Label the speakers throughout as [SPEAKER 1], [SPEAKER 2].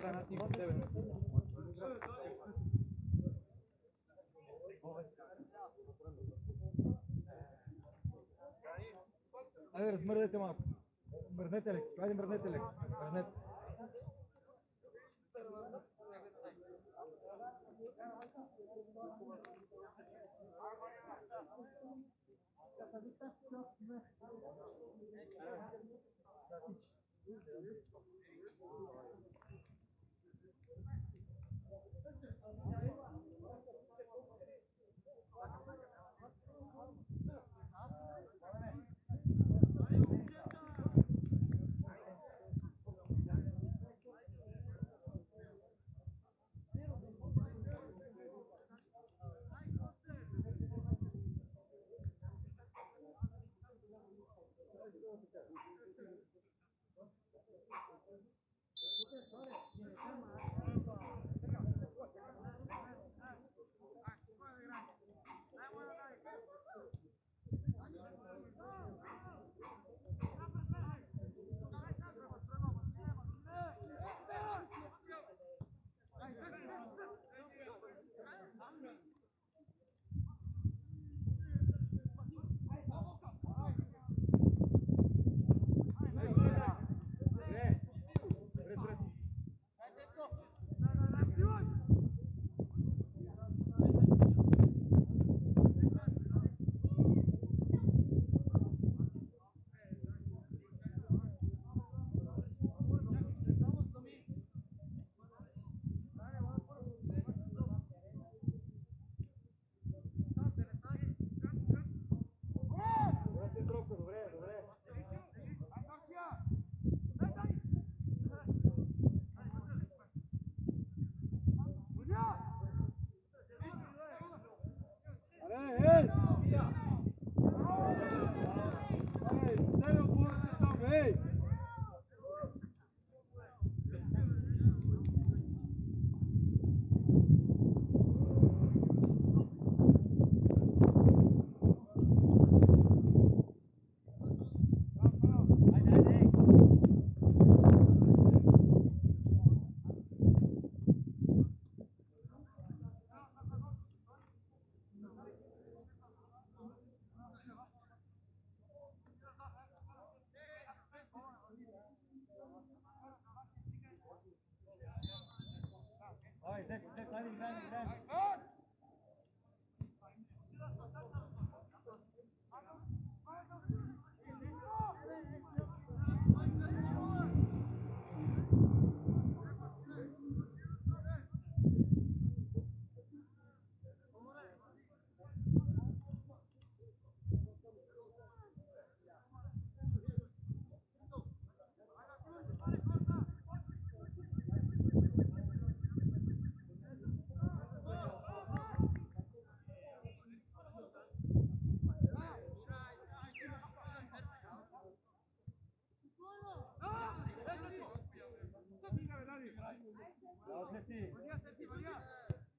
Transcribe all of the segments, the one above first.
[SPEAKER 1] страна си го тебе. Ајде, размрдете малко. Мрднете леко. Ајде, мрднете леко. Мрднете.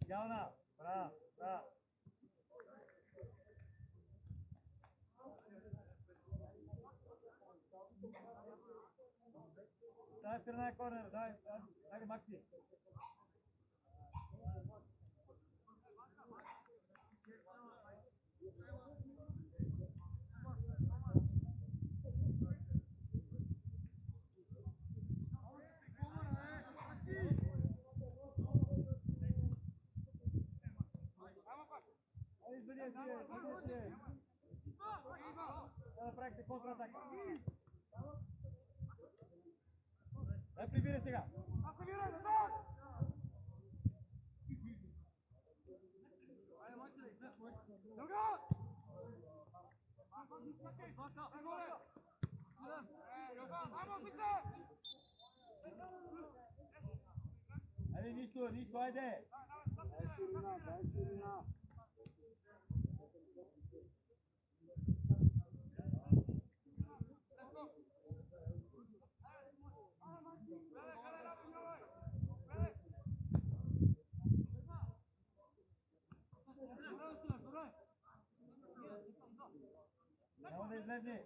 [SPEAKER 2] Jelena, bravo, bravo. Daj strana korner, daj Maxi. Правите контратака. Дай прибира сега. Айде, нищо, айде.
[SPEAKER 3] Дай ширина.
[SPEAKER 2] Няма да излезе.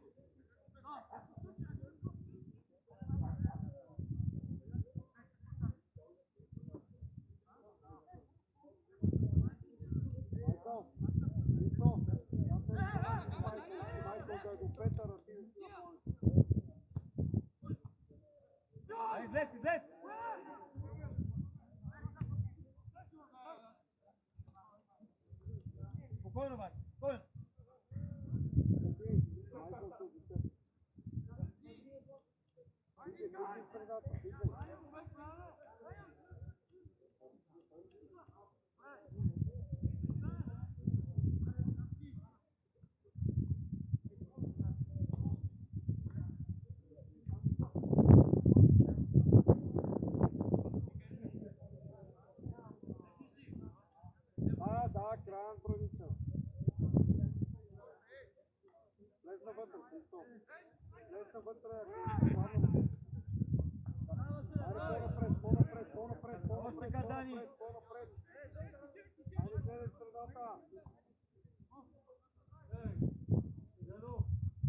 [SPEAKER 3] средата. Влизай. Да, крайен бранител. Влез навътре, Христо. Влез навътре. Айде, по-напред.
[SPEAKER 2] Така, Дани.
[SPEAKER 3] Айде, гледай средата.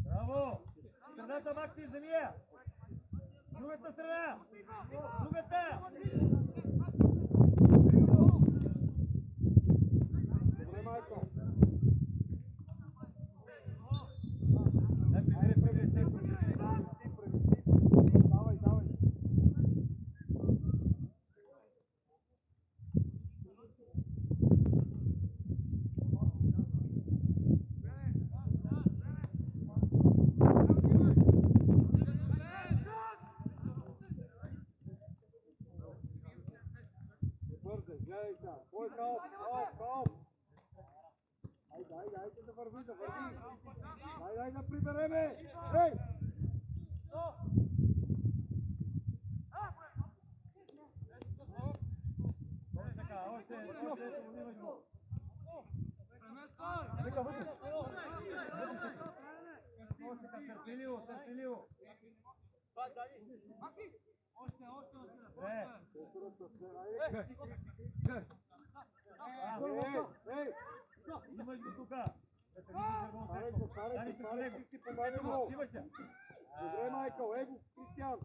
[SPEAKER 2] Браво! Средата, Макси, вземи я! Другата страна! Другата!
[SPEAKER 3] Добре, Майко. Давай. Бързе, гледай сега. Кой калп? Айде да върви. Дай да прибереме! Ей!
[SPEAKER 2] Търпеливо.
[SPEAKER 3] Ей!
[SPEAKER 2] Имаш го тук.
[SPEAKER 3] Старай, ти си помагай му. Добре, Майкъл, его, Кристиан.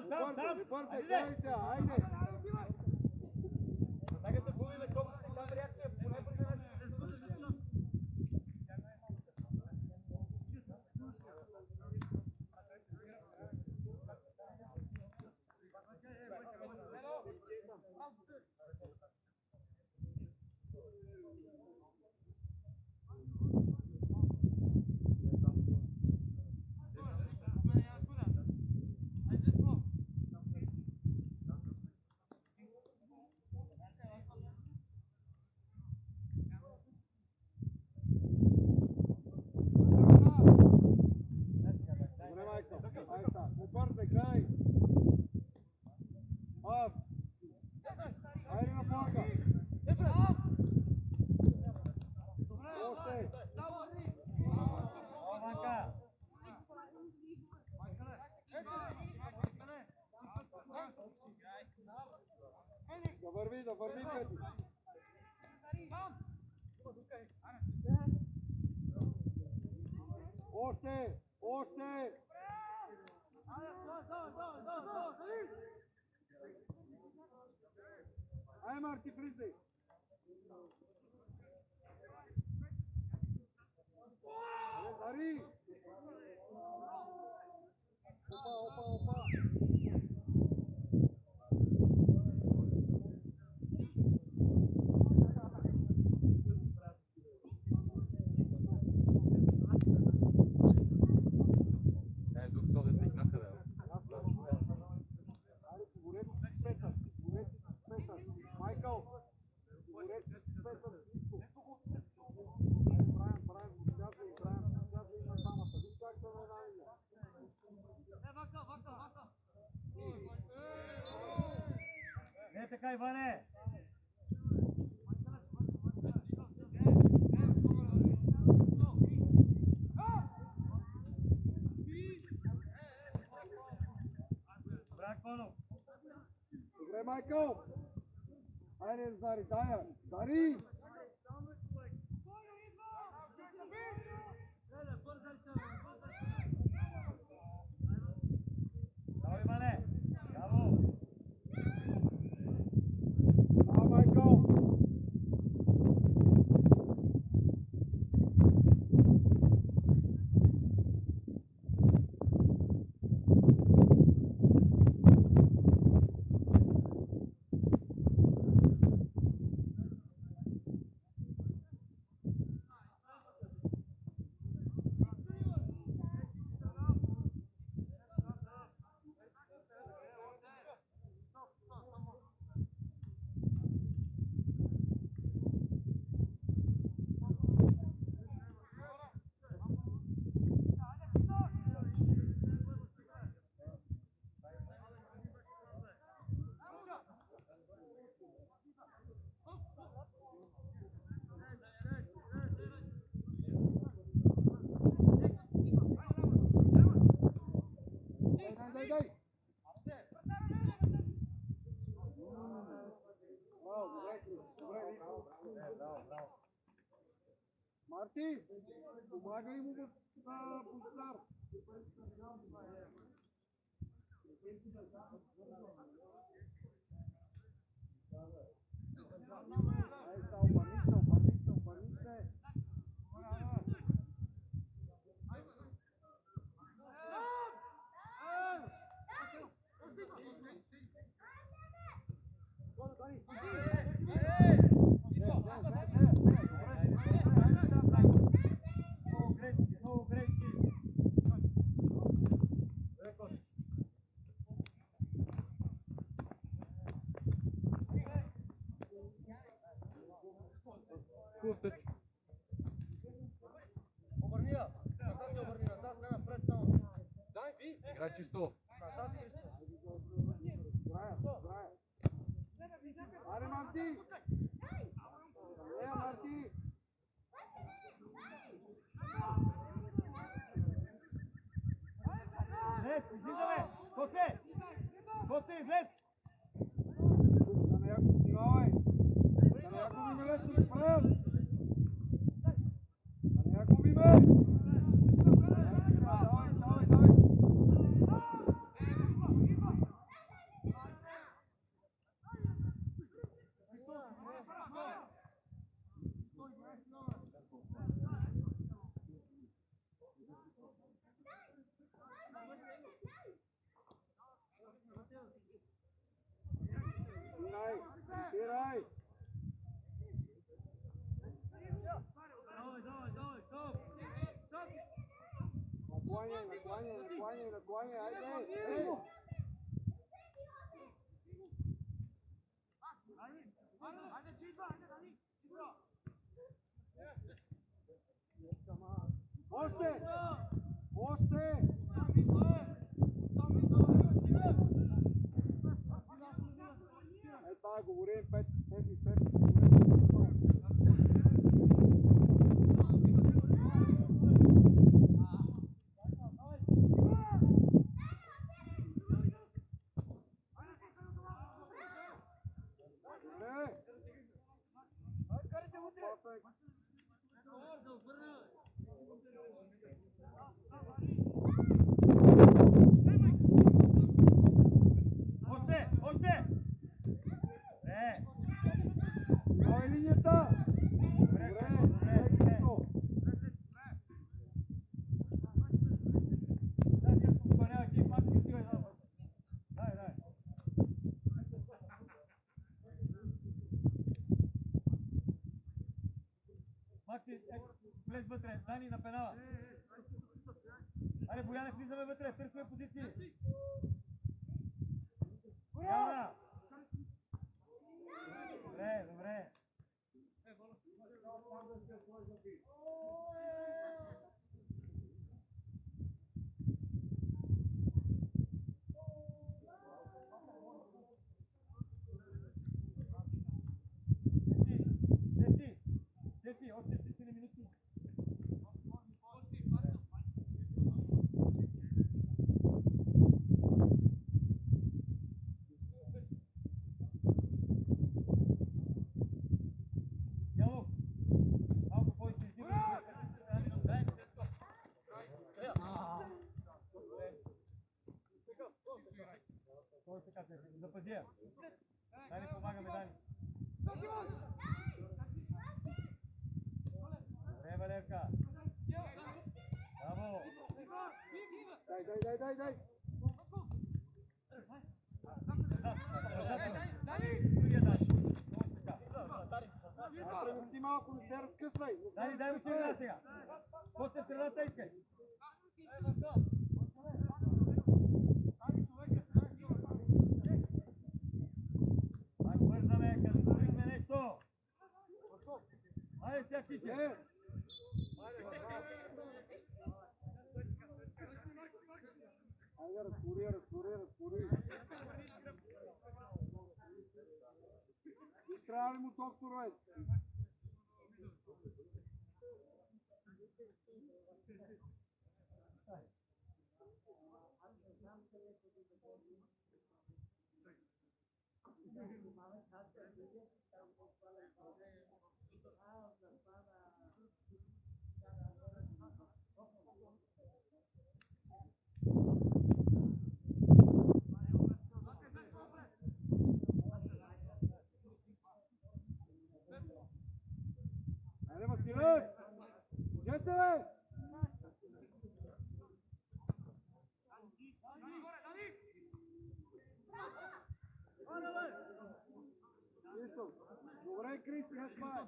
[SPEAKER 2] Там!
[SPEAKER 3] Бързе, гледай сега, айде.
[SPEAKER 2] Така се повиме, колко се там реакция, поне
[SPEAKER 3] Бързе, гледай. Айде на фланга. Още.
[SPEAKER 2] Ванка.
[SPEAKER 3] Да върви, Пети. Още. Ай, Марти, влизай. Ари! Опа. Майкъл, говорете с Петър Христо. Брайан, излязли на двамата. Виж как са на една линия.
[SPEAKER 2] Не така, Иване!
[SPEAKER 3] Добре, Майкъл! Айде, Зари, дая! Зари!
[SPEAKER 2] Давай, Иване! Браво!
[SPEAKER 3] Да, Майкъл! Марти, помагай му на пустар. Ай, са, обърни се.
[SPEAKER 2] Много грешки.
[SPEAKER 1] Пустъч.
[SPEAKER 4] Обърни я. Назад я обърни, назад, не напред само. Дай, ви.
[SPEAKER 1] Игра чисто.
[SPEAKER 4] Назад и вижте.
[SPEAKER 3] Здрая. Аре, Марти! Марти!
[SPEAKER 2] Излез, излизаме! Коце! Коце, излез!
[SPEAKER 3] Да не я continuavай! Да не я губиме лесно, напред! Да не я губиме! Давай, давай, давай! Спирай! Накланяй, айде! Още! Ей, това говорим 5 и 5.
[SPEAKER 2] Още!
[SPEAKER 3] Давай линията!
[SPEAKER 2] Макси, влез вътре, Дани на пенала. Аре, Бояне, влизаме вътре, търсваме позиции. Бояна! Добре. Дети, още 4 минути. Ялов, малко по-интензивно. Той се казва, запази я. Дани, помагаме, Дани. Добре, Валерка. Браво.
[SPEAKER 3] Дай.
[SPEAKER 2] Другия Дани.
[SPEAKER 3] Превести малко, не се разкъсвай.
[SPEAKER 2] Дани, дай му сигнал сега. После в средата искай. Ай, бързаме, като говорихме нещо. Айде сега тиче.
[SPEAKER 3] Айде, разтвори. Изтрава ли му доктор, бе? Айде, Василев! Жете, бе! Христо, добре, Кристо, не спай!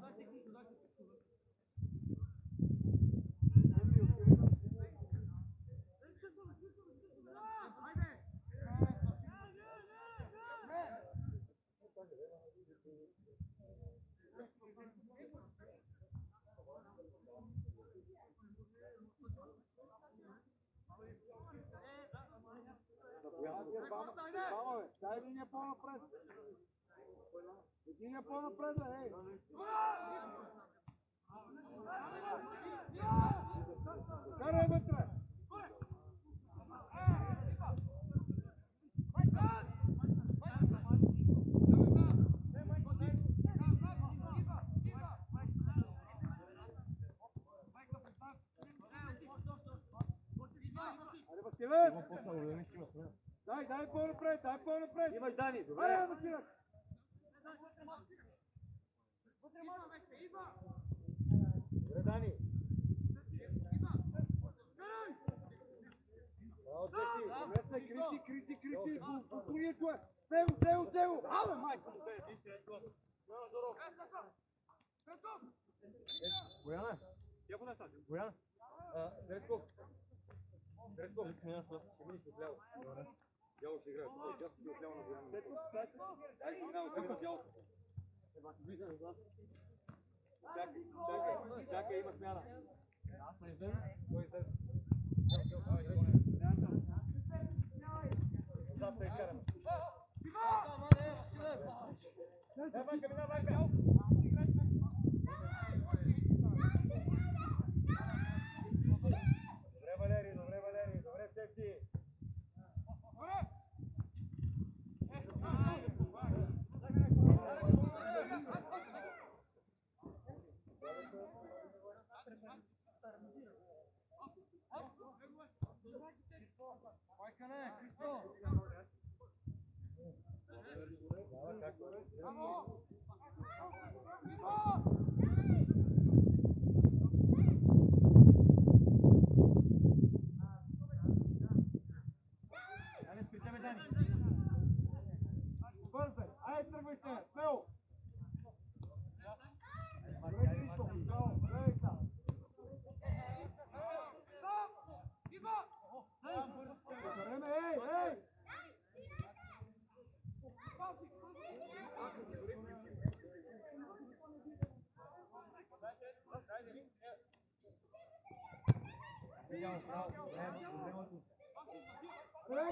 [SPEAKER 3] Дай един по-напред. Един по-напред, ей. Карай вътре. Айде, Василев. Дай по-напред, дай по-напред.
[SPEAKER 2] Имаш, Дани, добре.
[SPEAKER 3] Айде, Василев.
[SPEAKER 2] Добре, Дани.
[SPEAKER 3] Криси. Другия човек. Цего. Абе, майко.
[SPEAKER 2] Бояна. Бояна. Средков. Средков, искам ще мини се отляво. Дяло ще играе. Дяло ще отляво на Бояна. Дай си минало, сега на дялото. Чакай, има смяна. Аз не издем. Кой издем? Завтра изкараме. Банка. Добре, Валери, добре, Цепти.
[SPEAKER 3] Бързай, айде тръгвайте, смело. Ей!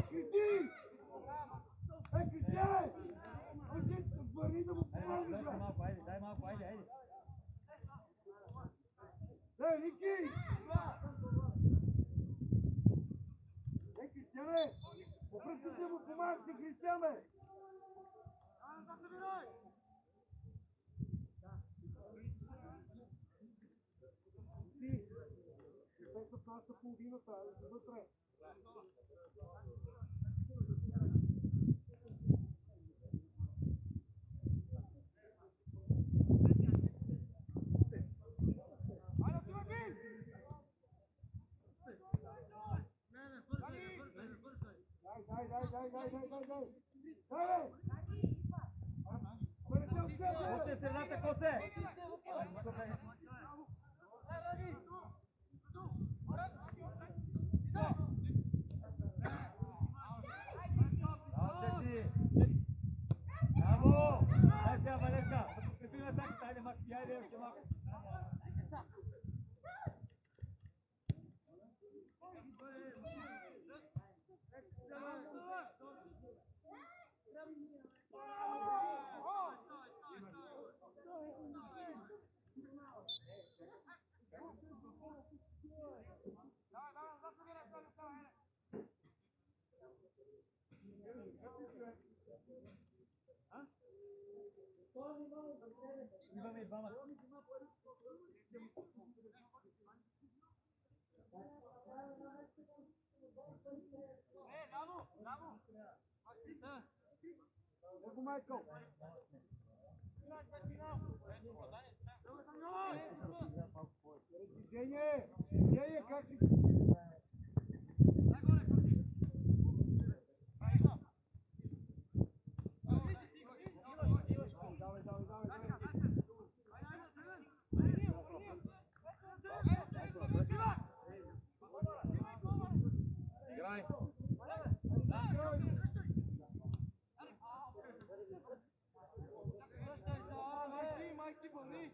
[SPEAKER 3] Кристи! Кристиане! Върни да му помогнеш, бе!
[SPEAKER 2] Дай малко, айде.
[SPEAKER 3] Ники! Кристиане! Попръстите му помагате, Кристиан, бе! Това са половината, вътре.
[SPEAKER 2] Коце, средата, Коце! Браво! Дай сега, Валерка! Да подкрепим атаката, айде, Макси, айде, още малко. Имаме и двамата.
[SPEAKER 3] Nego Майкъл. Движение! Движение, как си?
[SPEAKER 2] Играй!
[SPEAKER 4] Майки вълни!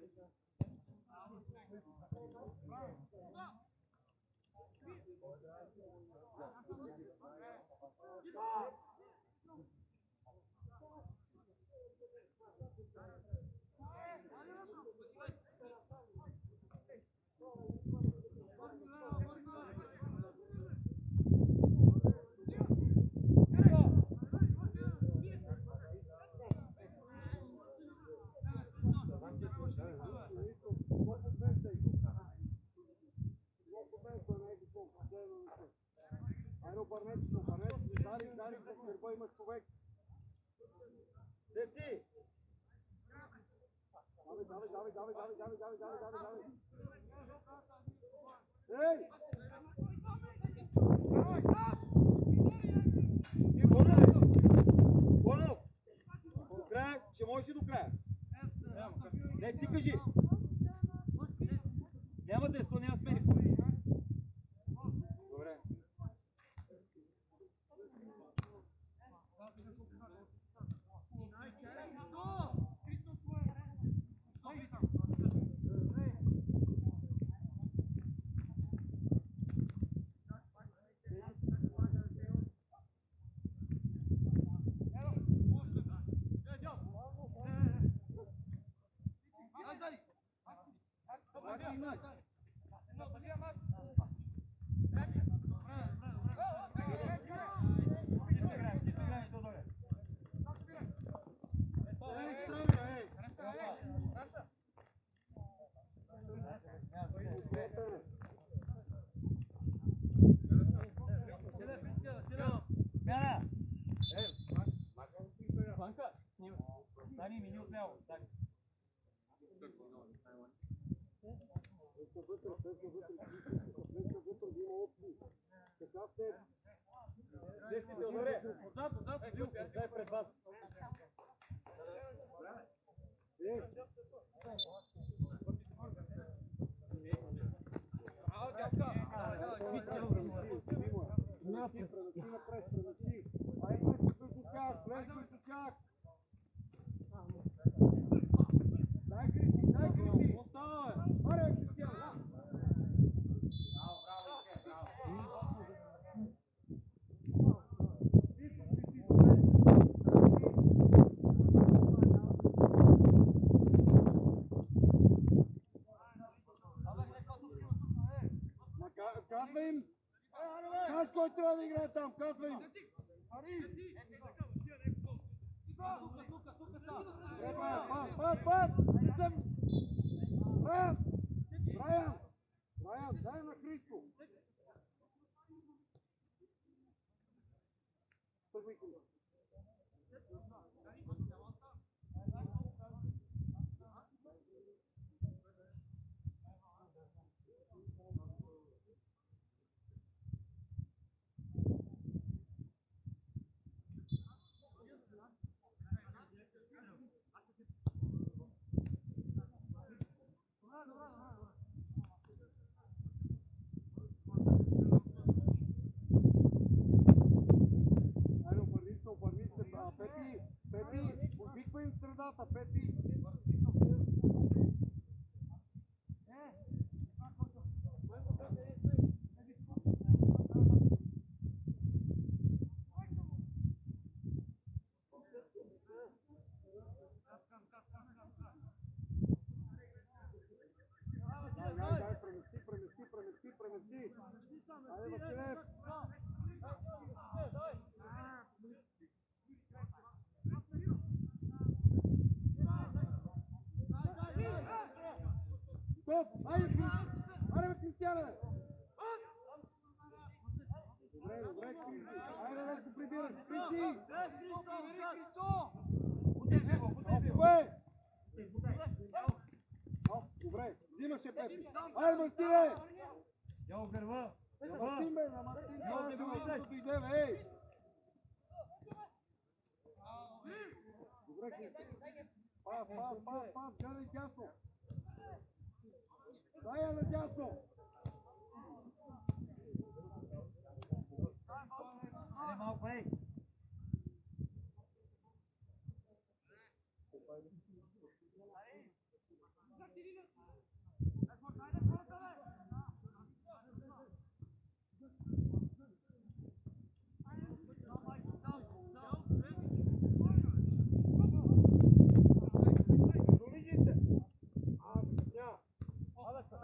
[SPEAKER 3] Айде, обърнете се, дари, с гърба има човек.
[SPEAKER 2] Деци!
[SPEAKER 3] Давай. Ей!
[SPEAKER 2] Гонов! До края, ще можеш и до края. Не, ти кажи. Няма да изпълнява смени. Добре.
[SPEAKER 1] Банка, Дани, мини отляво. Дани. Отзад, дай пред вас.
[SPEAKER 3] Дай, Кристи! Аре, Кристиан! Казва им! Каз, кой трябва да играе там? Казва им! Пас! Брайан, дай на Христо! Пепи, повиква им в средата, Пепи! Дай, премести! Айде, Василев! Стоп! Айде, Кристиане! Добре, Айде да го прибираш. Криси! Добре, взимаше Пепи. Айде, Мартине!
[SPEAKER 1] Јао грва.
[SPEAKER 3] На Мартин, бе, на Мартин. Това ще дойде, бе, ей! Добре, Кристи. Пас, гледай дясно. Дай я на дясно.
[SPEAKER 1] Ајде малку, еј.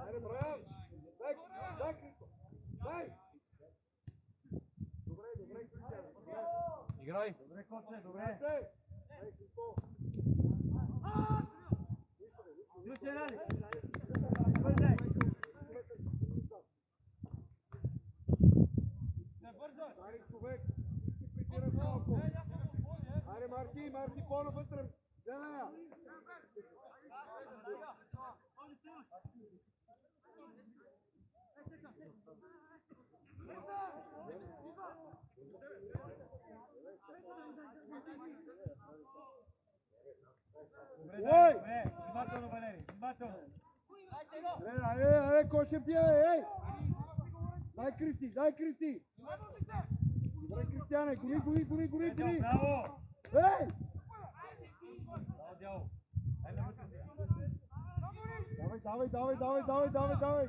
[SPEAKER 3] Айде, Браян! Дай, Кристо! Дай! Добре, Кристијан.
[SPEAKER 2] Играј.
[SPEAKER 1] Добре, коце, добре.
[SPEAKER 3] Дай, Кристо.
[SPEAKER 1] Ключе ради. Брзај.
[SPEAKER 3] Ајде, човек, ти прибираш малко. Ајде, Марти, по-навътре. Гледай я. Ой!
[SPEAKER 1] Внимателно, Валери, внимателно.
[SPEAKER 3] Айде, Коше пие, ей! Дай Криси! Добре, Кристијане, гуни!
[SPEAKER 1] Браво!
[SPEAKER 3] Ей!
[SPEAKER 1] Браво, Дјаво. Ајде, вътре.
[SPEAKER 3] Давай! Добре, давай!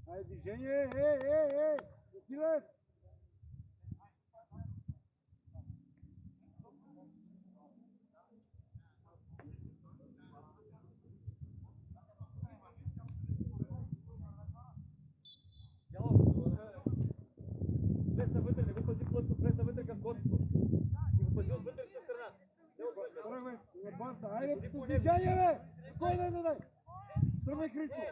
[SPEAKER 3] Айде, движение, ей! Силет!
[SPEAKER 2] Влез навътре, не го пази плътно, влез навътре към котството. И го пази от вътрешната страна.
[SPEAKER 3] Тръгвай, лъбанца, айде, движение, бе! Кой дай! Тръгвай, Христо!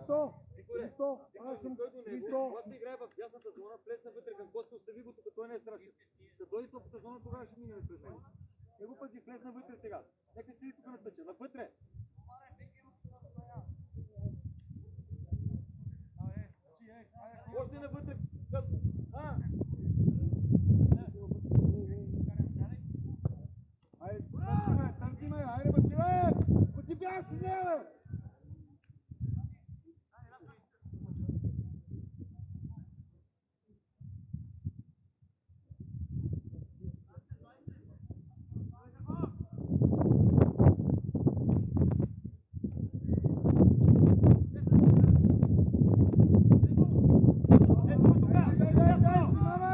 [SPEAKER 2] Сам.
[SPEAKER 3] Христо!
[SPEAKER 2] Когато се играе в дясната зона, влез навътре към котството, остави го тук, той не е страшен. Да дойде топата зона, тогава ще мине през него. Не го пази, влез навътре сега. Нека седи тук на тъча, навътре. Още навътре.
[SPEAKER 3] Айде, търси ме, айде, Василе! Ти бягаш с нея, бе! Дай,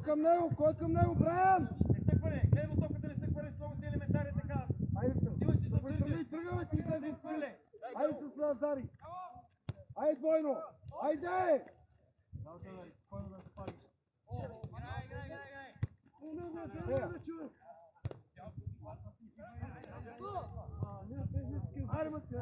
[SPEAKER 3] към него? Кой към него? Брайан!
[SPEAKER 2] Не се хвърли, гледай му топката, не се хвърли, много си елементарен така.
[SPEAKER 3] Айде,
[SPEAKER 2] Имаш си да
[SPEAKER 3] тръгвай,
[SPEAKER 2] държиш.
[SPEAKER 3] тръгвай, ти
[SPEAKER 2] Не се
[SPEAKER 3] влез.
[SPEAKER 2] хвърли.
[SPEAKER 3] Айде с Лазари. Айде двойно. Айде! Айде, мъче!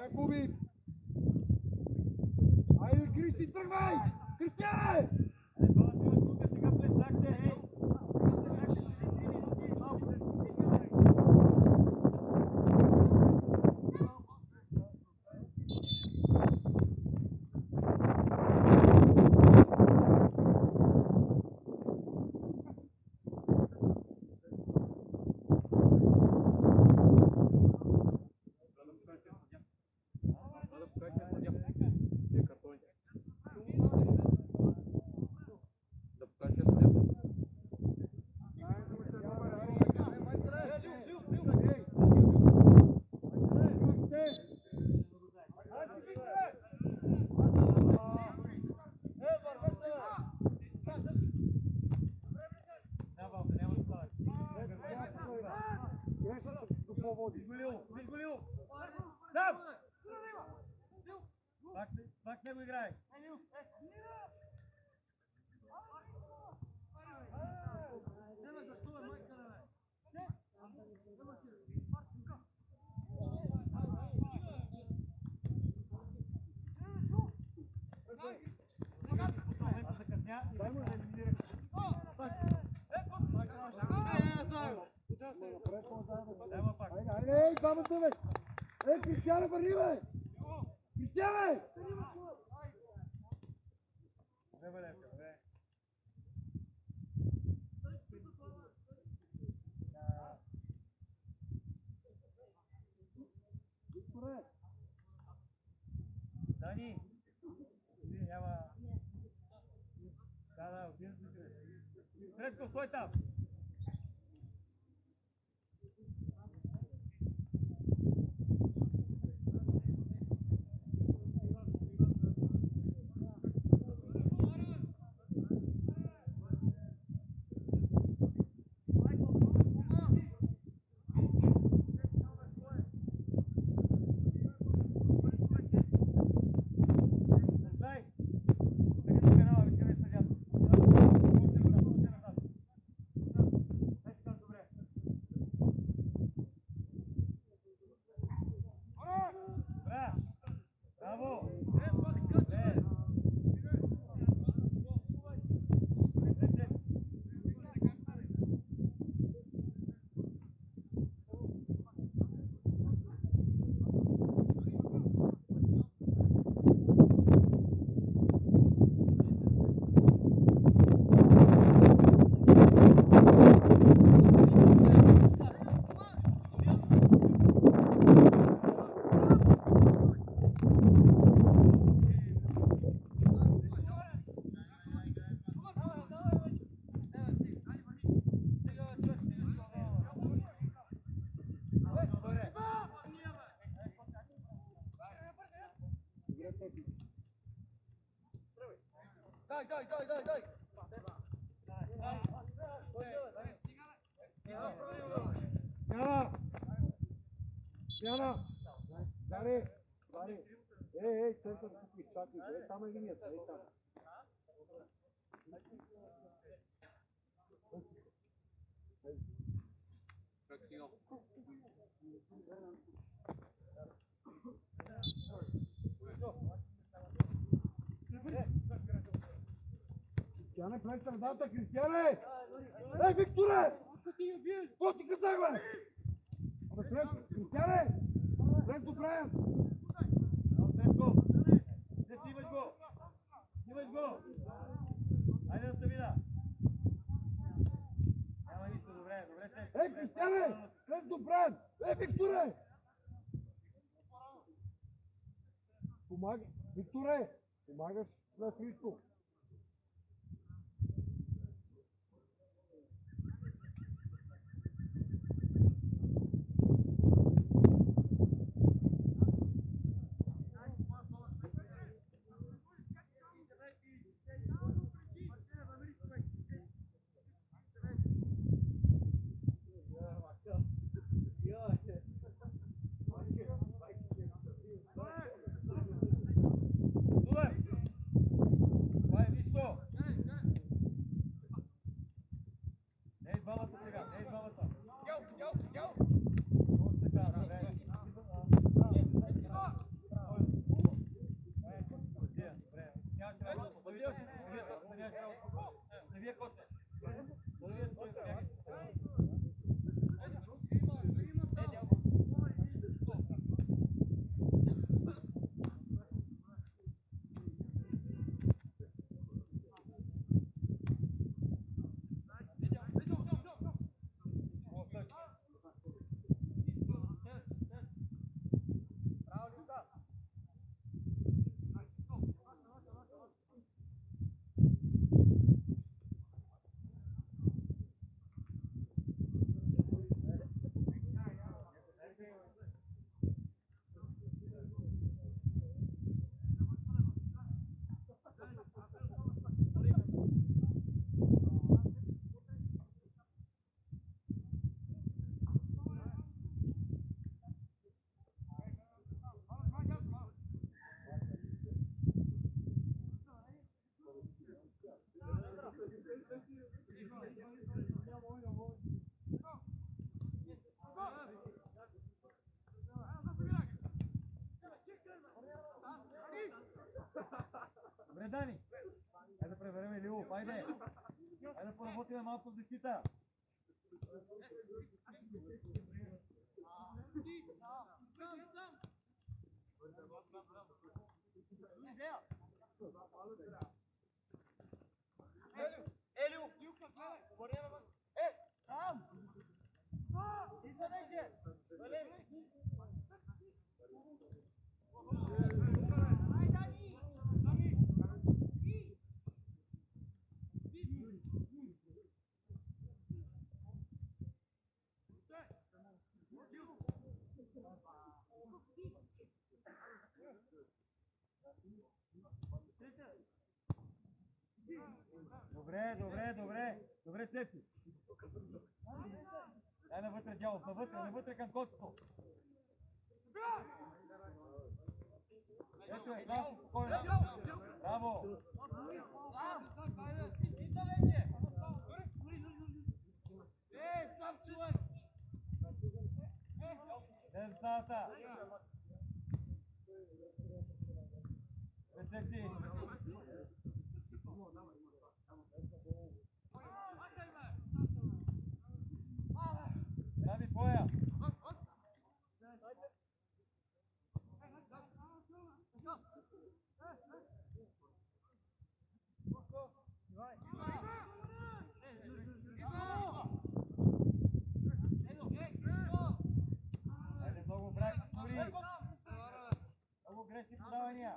[SPEAKER 3] Якуби! Айде, Кристи, тръгвай! Кристияне!
[SPEAKER 2] Пак не го играй.
[SPEAKER 3] Айде, двамата, бе! Кристияне, върни, бе! Кристияне!
[SPEAKER 2] Дани! Иди, няма... Да, отида си. Средко, стой там!
[SPEAKER 4] Дай!
[SPEAKER 3] Яна! Даре! Ей, център, тук изчакай. Там е линията, там. Кристияне, през средата, Кристияне! Ей, Викторе! Какво ти казах, бе? Абе, след, Кристияне! След до Брайан!
[SPEAKER 2] Средко! Снимай го!
[SPEAKER 3] Бран! Викторе! Викторе! Помагаш на Христо.
[SPEAKER 1] Добре, Дани. Хайде да преверим Лилов, айде. Хайде да поработим малко в защита.
[SPEAKER 4] Елю! Там! Излезете!
[SPEAKER 1] Добре, Цеци. Дай навътре, Дялов, навътре към котото. Ето е, браво, спокойно. Браво. Ден стата. Цеци. Прави боя. Айде, много брак, Сури. Много грешни подавания.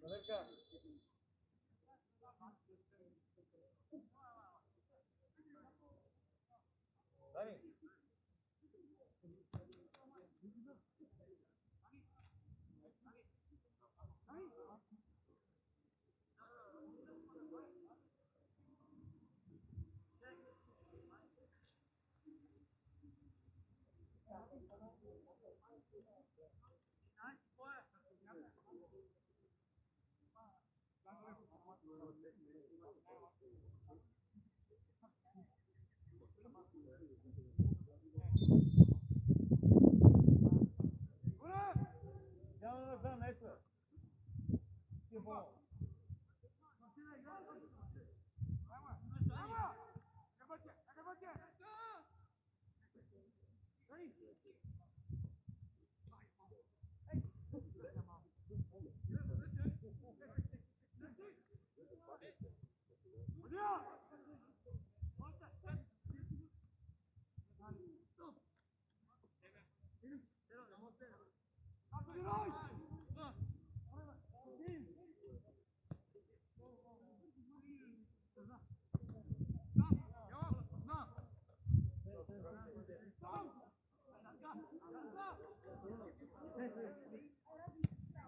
[SPEAKER 1] Проверка. Дани. Тяна назад, нещо. Ти бо.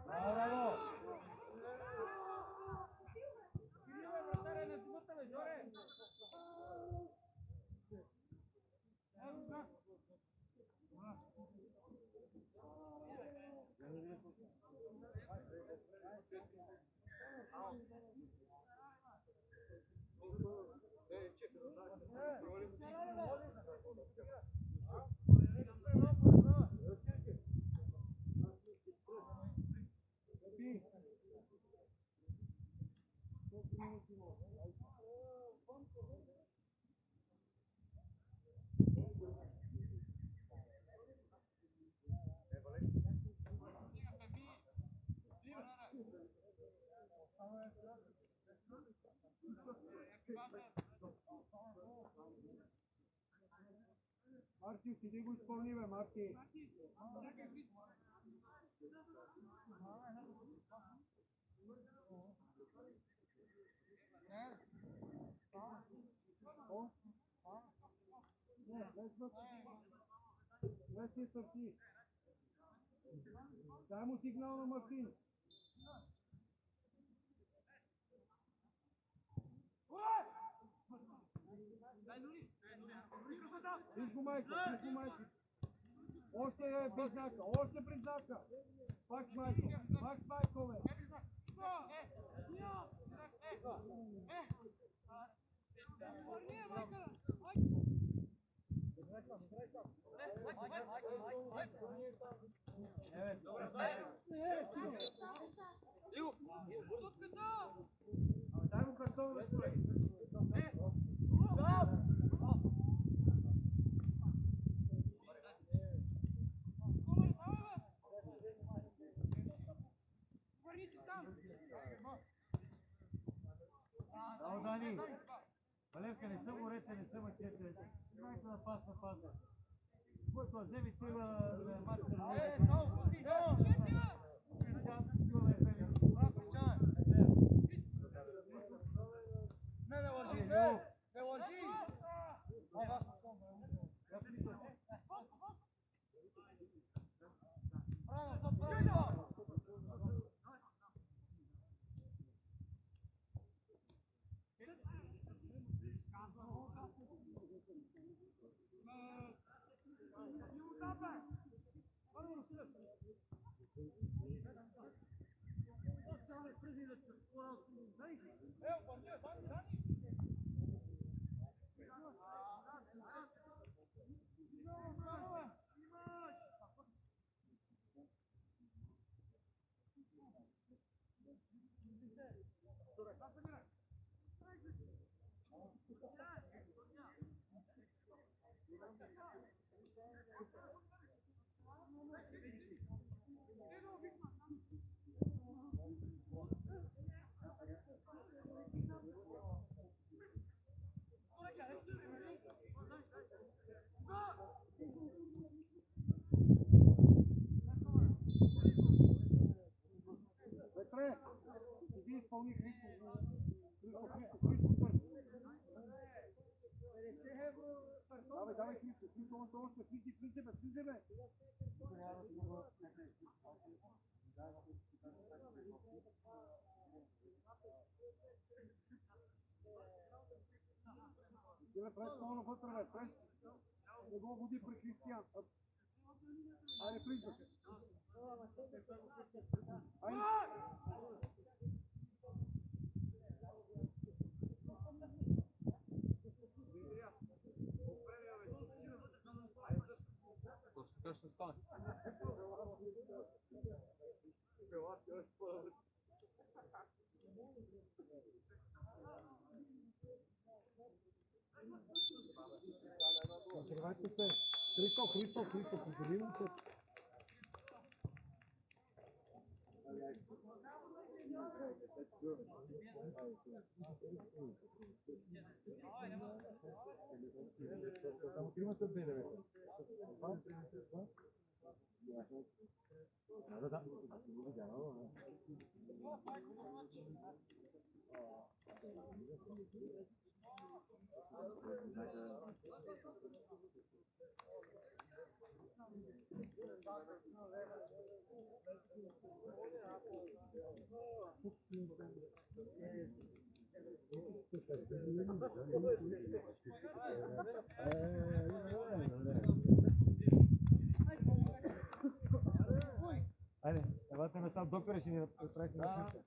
[SPEAKER 1] Bravo!
[SPEAKER 3] Марти, сиди го изпълни, бе, Марти. Не си сърти. Дай му сигнал на Мартин. Виж го, майко, виж го, майко. Още е признака, още признака. Пак майко, бе.
[SPEAKER 1] Evet.
[SPEAKER 3] Дай му картон, бе.
[SPEAKER 1] Bravo, Dani. Валерка, не съм урете, не съм акете. Майко на паза. Който вземи тива мастер.
[SPEAKER 4] Не лъжи! Не лъжи!
[SPEAKER 3] Петре, иди изпълни Христо търси. Давай, Христо, още, влизай, бе. Идеме през това навътре, бе, през. Не го води при Християн. Айде, влизай. Айде.
[SPEAKER 2] Точно така ще стане.
[SPEAKER 3] Откривайте се. Христо, позволи му се.
[SPEAKER 1] Само трима се бе, бе. Да. Ajde, давайте ме сам доктор ще ни правите на снимка.